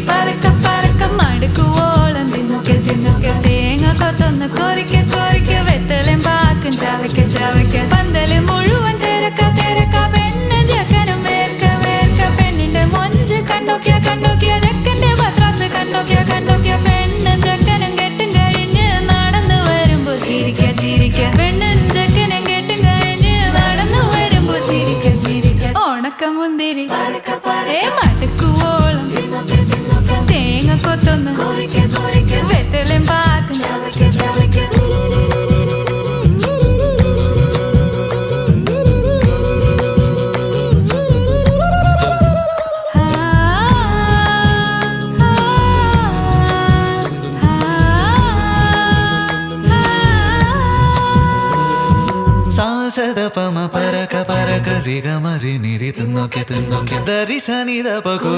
പറക്ക പറക്ക മടുക്കുവോളം തിന്നൊക്കെ തിന്നൊക്കെ തേങ്ങ കൊത്തൊന്ന് കൊറിക്ക കൊറിക്ക വെത്തലും പാക്കും ചവയ്ക്ക ചവയ്ക്ക പന്തല് മുഴുവൻ തിരക്ക തിരക്ക പെണ്ണ് ജക്കനും വേർക്ക വേർക്ക പെണ്ണിന്റെ മൊഞ്ച് കണ്ടോക്കിയ കണ്ടോക്കിയ ജക്കന്റെ പത്രാസ് കണ്ടോക്കിയ കണ്ടോക്കിയ പെണ്ണും ജക്കനും കെട്ടും കഴിഞ്ഞ് നടന്നു വരുമ്പോ ചിരിക്ക ചിരിക്ക പെണ്ണും ജക്കനും കെട്ടും കഴിഞ്ഞ് നടന്നു വരുമ്പോ ചിരിക്ക ചിരിക്ക ഉണക്ക മുന്തിരി മടുക്കുവോളം തേങ്ങ കൊത്തൊന്ന് വെത്തലും പാക്കും സാസദപമ പരക പരക രിഗമരി നിരി തിന്നൊക്കെ തിന്നൊക്കെ ദരി സനിദ പകു